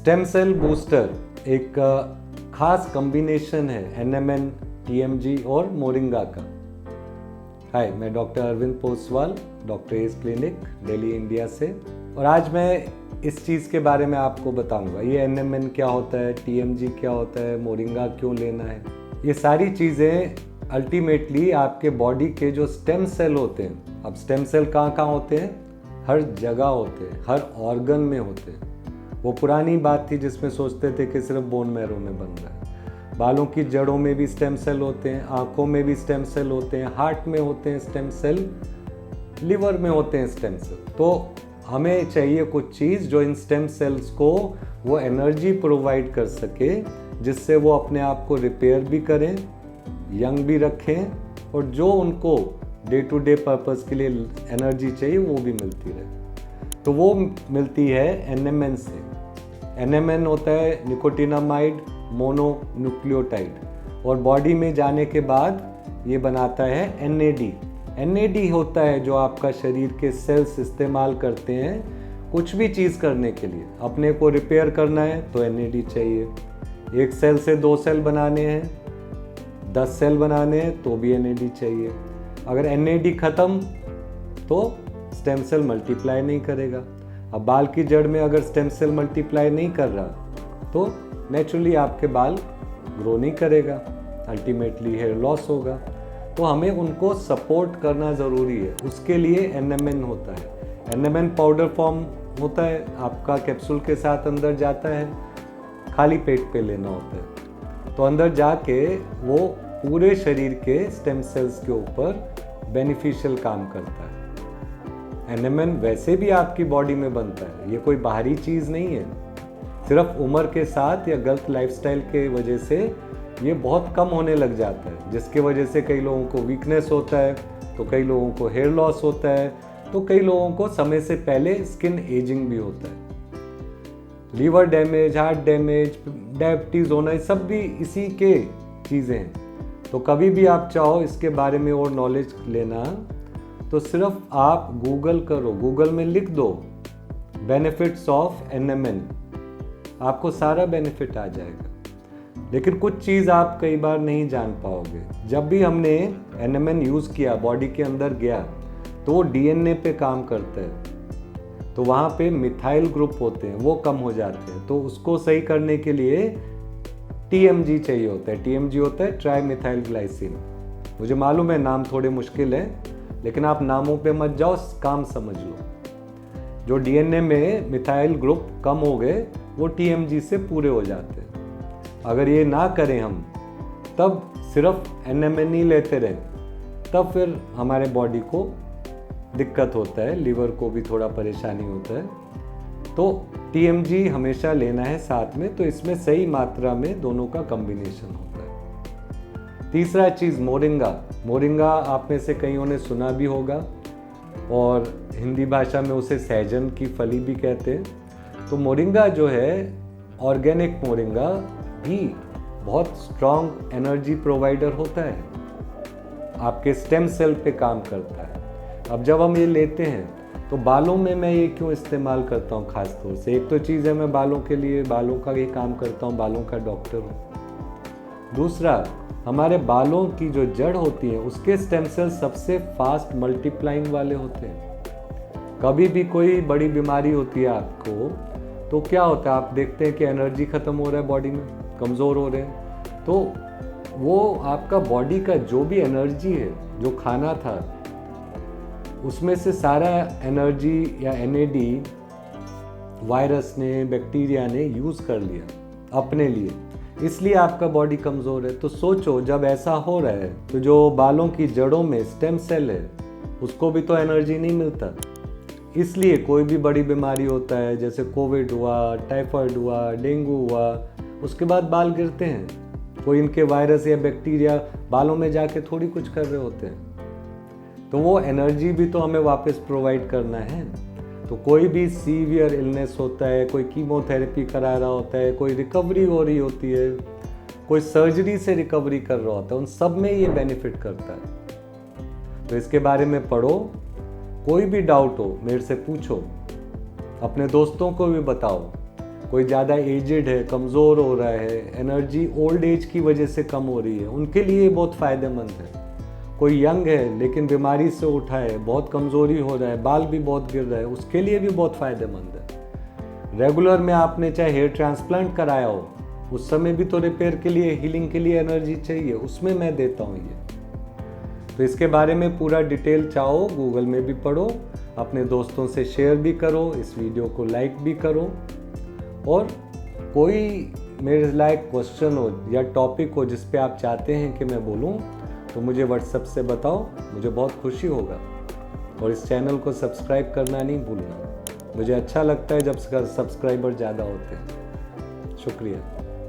Stem cell booster एक खास combination है NMN, TMG और मोरिंगा का। हाय, मैं doctor Arvind Poswal, doctor's clinic, Delhi, India से। और आज मैं इस चीज़ के बारे में आपको बताऊंगा। ये NMN क्या होता है, TMG क्या होता है, मोरिंगा क्यों लेना है। ये सारी चीज़ें अल्टीमेटली आपके बॉडी के जो स्टेम सेल होते हैं। अब स्टेम सेल कहाँ कहाँ होते हैं? हर जगह होते हैं, हर ऑर्गन में होते हैं। वो पुरानी बात थी जिसमें सोचते थे कि सिर्फ बोन मैरो में बन रहा है। बालों की जड़ों में भी स्टेम सेल होते हैं, आँखों में भी स्टेम सेल होते हैं, हार्ट में होते हैं स्टेम सेल, लिवर में होते हैं स्टेम सेल। तो हमें चाहिए कुछ चीज़ जो इन स्टेम सेल्स को वो एनर्जी प्रोवाइड कर सके, जिससे वो अपने आप को रिपेयर भी करें, यंग भी रखें, और जो उनको डे टू डे पर्पस के लिए एनर्जी चाहिए वो भी मिलती रहे। तो वो मिलती है NMN से। NMN होता है निकोटिनामाइड मोनोन्यूक्लियोटाइड, और बॉडी में जाने के बाद ये बनाता है NAD। NAD होता है जो आपका शरीर के सेल्स इस्तेमाल करते हैं कुछ भी चीज़ करने के लिए। अपने को रिपेयर करना है तो NAD चाहिए, एक सेल से 2 सेल बनाने हैं, 10 सेल बनाने हैं तो भी NAD चाहिए। अगर NAD ख़त्म तो स्टेम सेल मल्टीप्लाई नहीं करेगा। अब बाल की जड़ में अगर स्टेम सेल मल्टीप्लाई नहीं कर रहा तो नेचुरली आपके बाल ग्रो नहीं करेगा, अल्टीमेटली हेयर लॉस होगा। तो हमें उनको सपोर्ट करना ज़रूरी है। उसके लिए NMN होता है। NMN पाउडर फॉर्म होता है, आपका कैप्सूल के साथ अंदर जाता है, खाली पेट पे लेना होता है। तो अंदर जाके वो पूरे शरीर के स्टेम सेल्स के ऊपर बेनिफिशियल काम करता है। NMN वैसे भी आपकी बॉडी में बनता है, ये कोई बाहरी चीज़ नहीं है। सिर्फ उम्र के साथ या गलत लाइफस्टाइल के वजह से ये बहुत कम होने लग जाता है, जिसके वजह से कई लोगों को वीकनेस होता है, तो कई लोगों को हेयर लॉस होता है, तो कई लोगों को समय से पहले स्किन एजिंग भी होता है। Liver damage, heart damage, diabetes होना, ये सब भी इसी के चीज़ें हैं। तो कभी भी आप चाहो इसके बारे में और नॉलेज लेना तो सिर्फ आप गूगल करो, गूगल में लिख दो बेनिफिट्स ऑफ NMN, आपको सारा बेनिफिट आ जाएगा। लेकिन कुछ चीज़ आप कई बार नहीं जान पाओगे। जब भी हमने NMN यूज़ किया, बॉडी के अंदर गया, तो वो DNA पे काम करता है, तो वहाँ पे मिथाइल ग्रुप होते हैं, वो कम हो जाते हैं। तो उसको सही करने के लिए TMG चाहिए होता है। TMG होता है ट्राई मिथाइल ग्लाइसिन। मुझे मालूम है नाम थोड़े मुश्किल है, लेकिन आप नामों पे मत जाओ, काम समझ लो। जो DNA में मिथाइल ग्रुप कम हो गए वो TMG से पूरे हो जाते हैं। अगर ये ना करें हम, तब सिर्फ NMN ही लेते रहें, तब फिर हमारे बॉडी को दिक्कत होता है, लिवर को भी थोड़ा परेशानी होता है। तो TMG हमेशा लेना है साथ में, तो इसमें सही मात्रा में दोनों का कॉम्बिनेशन होता है। तीसरा चीज़ मोरिंगा। मोरिंगा आप में से कईयों ने सुना भी होगा, और हिंदी भाषा में उसे सहजन की फली भी कहते हैं। तो मोरिंगा जो है, ऑर्गेनिक मोरिंगा भी बहुत स्ट्रॉन्ग एनर्जी प्रोवाइडर होता है, आपके स्टेम सेल पे काम करता है। अब जब हम ये लेते हैं तो बालों में मैं ये क्यों इस्तेमाल करता हूँ ख़ास तौर से? एक तो चीज़ है मैं बालों के लिए, बालों का ये काम करता हूँ, बालों का डॉक्टर हूँ। दूसरा, हमारे बालों की जो जड़ होती है उसके स्टेम सेल सबसे फास्ट मल्टीप्लाइंग वाले होते हैं। कभी भी कोई बड़ी बीमारी होती है आपको, तो क्या होता है, आप देखते हैं कि एनर्जी ख़त्म हो रहा है, बॉडी में कमज़ोर हो रहे हैं, तो वो आपका बॉडी का जो भी एनर्जी है, जो खाना था, उसमें से सारा एनर्जी या NAD वायरस ने, बैक्टीरिया ने यूज़ कर लिया अपने लिए, इसलिए आपका बॉडी कमज़ोर है। तो सोचो, जब ऐसा हो रहा है तो जो बालों की जड़ों में स्टेम सेल है उसको भी तो एनर्जी नहीं मिलता। इसलिए कोई भी बड़ी बीमारी होता है, जैसे कोविड हुआ, टाइफाइड हुआ, डेंगू हुआ, उसके बाद बाल गिरते हैं। कोई इनके वायरस या बैक्टीरिया बालों में जाके थोड़ी कुछ कर रहे होते हैं। तो वो एनर्जी भी तो हमें वापस प्रोवाइड करना है। तो कोई भी सीवियर इलनेस होता है, कोई कीमोथेरेपी करा रहा होता है, कोई रिकवरी हो रही होती है, कोई सर्जरी से रिकवरी कर रहा होता है, उन सब में ये बेनिफिट करता है। तो इसके बारे में पढ़ो, कोई भी डाउट हो मेरे से पूछो, अपने दोस्तों को भी बताओ। कोई ज़्यादा एजेड है, कमज़ोर हो रहा है, एनर्जी ओल्ड एज की वजह से कम हो रही है, उनके लिए बहुत फ़ायदेमंद है। कोई यंग है लेकिन बीमारी से उठा है, बहुत कमज़ोरी हो रहा है, बाल भी बहुत गिर रहा है, उसके लिए भी बहुत फ़ायदेमंद है। रेगुलर में आपने चाहे हेयर ट्रांसप्लांट कराया हो, उस समय भी तो रिपेयर के लिए, हीलिंग के लिए एनर्जी चाहिए, उसमें मैं देता हूँ ये। तो इसके बारे में पूरा डिटेल चाहो गूगल में भी पढ़ो, अपने दोस्तों से शेयर भी करो, इस वीडियो को लाइक भी करो, और कोई मेरे लायक क्वेश्चन हो या टॉपिक हो जिस पे आप चाहते हैं कि मैं बोलूं, तो मुझे व्हाट्सएप से बताओ, मुझे बहुत खुशी होगा। और इस चैनल को सब्सक्राइब करना नहीं भूलना, मुझे अच्छा लगता है जब सब्सक्राइबर ज़्यादा होते हैं। शुक्रिया।